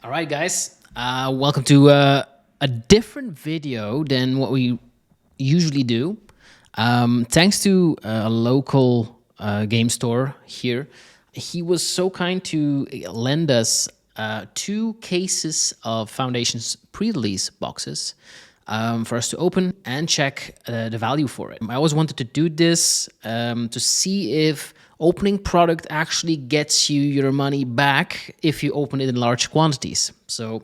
All right, guys. Welcome to a different video than what we usually do. Thanks to a local game store here, he was so kind to lend us two cases of Foundation's pre-release boxes for us to open and check the value for it. I always wanted to do this to see if opening product actually gets you your money back if you open it in large quantities. So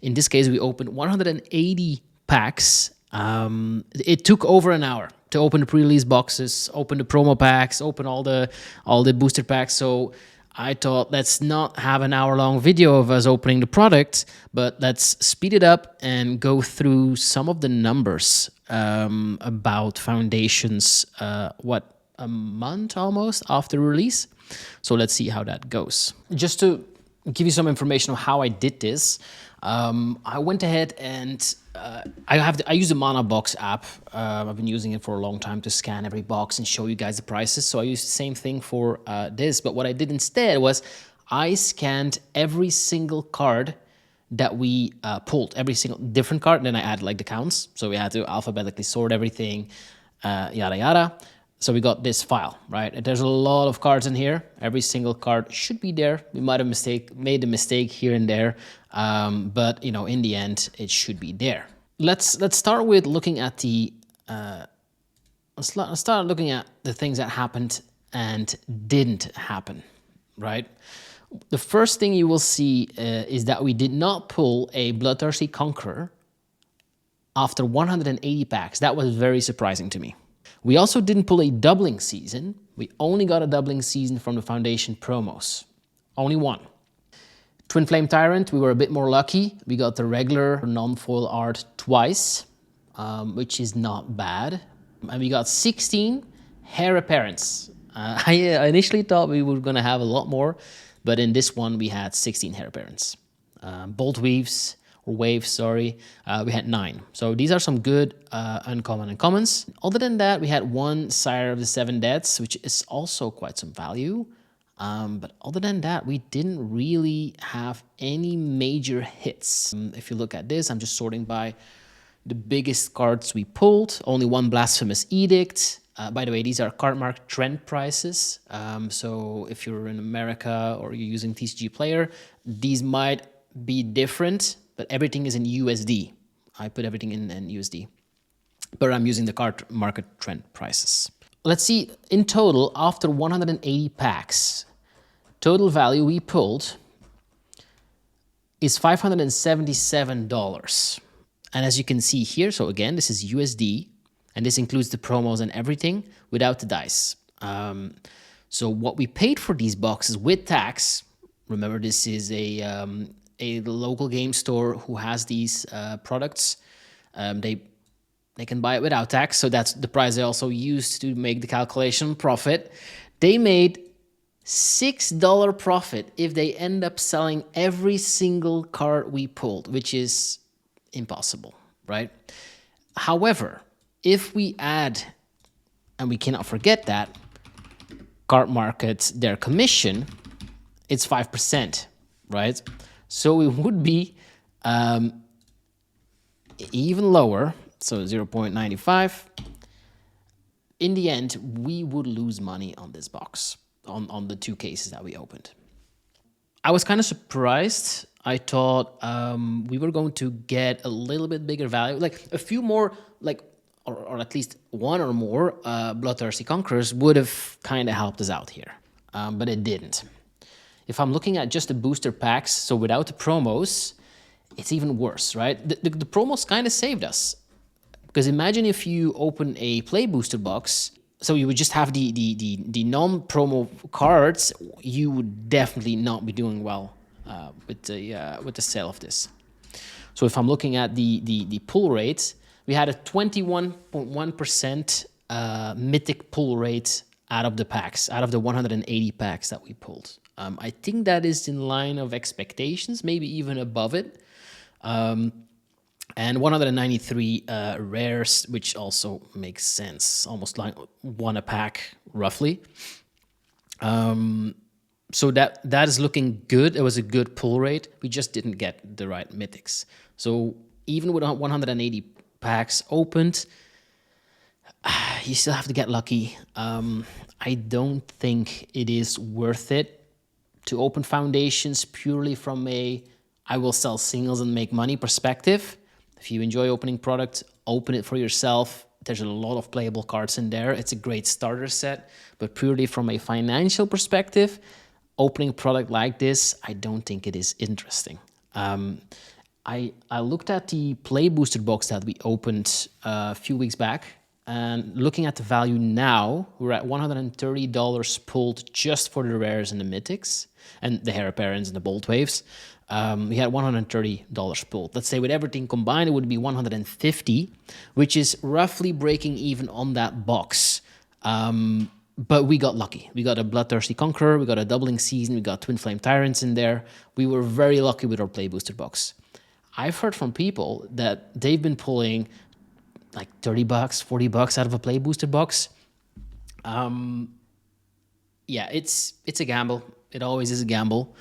in this case, we opened 180 packs. It took over an hour to open the pre-release boxes, open the promo packs, open all the booster packs. So I thought, let's not have an hour-long video of us opening the product, but let's speed it up and go through some of the numbers about Foundations. A month almost after release. So let's see how that goes. Just to give you some information on how I did this, I went ahead and I use the Mana Box app. I've been using it for a long time to scan every box and show you guys the prices. So I used the same thing for this. But what I did instead was I scanned every single card that we pulled, every single different card, and then I added like the counts. So we had to alphabetically sort everything, yada yada. So we got this file, right? There's a lot of cards in here. Every single card should be there. We might have made a mistake here and there, but you know, in the end, it should be there. Let's start with looking at the let's start looking at the things that happened and didn't happen, right? The first thing you will see is that we did not pull a Bloodthirsty Conqueror after 180 packs. That was very surprising to me. We also didn't pull a doubling season. We only got a doubling season from the Foundation promos. Only one. Twin Flame Tyrant, we were a bit more lucky. We got the regular non-foil art twice, which is not bad. And we got 16 Heir Apparents. I initially thought we were going to have a lot more, but in this one we had 16 Heir Apparents. Bolt Weaves, or waves, sorry, we had 9. So these are some good uncommon and commons. Other than that, we had one Sire of the Seven Deaths, which is also quite some value. But other than that, we didn't really have any major hits. If you look at this, I'm just sorting by the biggest cards we pulled. Only one Blasphemous Edict. By the way, these are Cardmark trend prices. So if you're in America or you're using TCG Player, these might be different, but everything is in USD. I put everything in USD, but I'm using the card market trend prices. Let's see, in total, after 180 packs, total value we pulled is $577. And as you can see here, so again, this is USD, and this includes the promos and everything without the dice. So what we paid for these boxes with tax, remember this is a local game store who has these products. They can buy it without tax, so that's the price they also used to make the calculation profit. They made $6 profit if they end up selling every single card we pulled, which is impossible, right? However, if we add, and we cannot forget that, Card Market, their commission, it's 5%, right? So it would be even lower, so 0.95. In the end, we would lose money on this box, on the two cases that we opened. I was kind of surprised. I thought we were going to get a little bit bigger value, like a few more, like, or at least one or more Bloodthirsty Conquerors would have kind of helped us out here, but it didn't. If I'm looking at just the booster packs, so without the promos, it's even worse, right? The promos kind of saved us. Because imagine if you open a play booster box, so you would just have the non-promo cards, you would definitely not be doing well with the sale of this. So if I'm looking at the pull rate, we had a 21.1% mythic pull rate out of the packs, out of the 180 packs that we pulled. I think that is in line of expectations, maybe even above it. And 193 rares, which also makes sense, almost like one a pack, roughly. So that is looking good. It was a good pull rate. We just didn't get the right mythics. So even with 180 packs opened, you still have to get lucky. I don't think it is worth it to open foundations purely from a I will sell singles and make money perspective. If you enjoy opening product, open it for yourself. There's a lot of playable cards in there. It's a great starter set, but purely from a financial perspective, opening a product like this, I don't think it is interesting. I looked at the Play Booster box that we opened a few weeks back, and looking at the value now, we're at $130 pulled just for the rares and the mythics, and the Heir Apparents and the Bolt Waves. We had $130 pulled. Let's say with everything combined, it would be $150, which is roughly breaking even on that box. But we got lucky. We got a Bloodthirsty Conqueror, we got a Doubling Season, we got Twin Flame Tyrants in there. We were very lucky with our Play Booster box. I've heard from people that they've been pulling like $30, $40 out of a Play Booster box. Yeah, it's a gamble. It always is a gamble.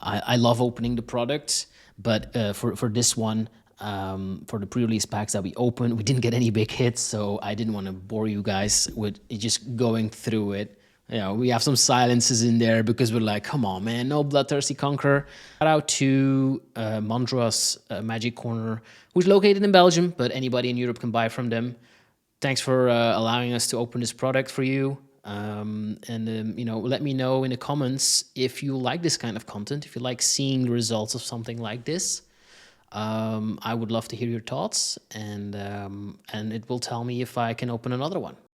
I love opening the products, but for this one, for the pre-release packs that we opened, we didn't get any big hits, so I didn't want to bore you guys with just going through it. You know, we have some silences in there because we're like, come on, man, no Bloodthirsty Conqueror. Shout out to Mondros Magic Corner, who's located in Belgium, but anybody in Europe can buy from them. Thanks for allowing us to open this product for you. You know, let me know in the comments if you like this kind of content, if you like seeing the results of something like this. I would love to hear your thoughts, and it will tell me if I can open another one.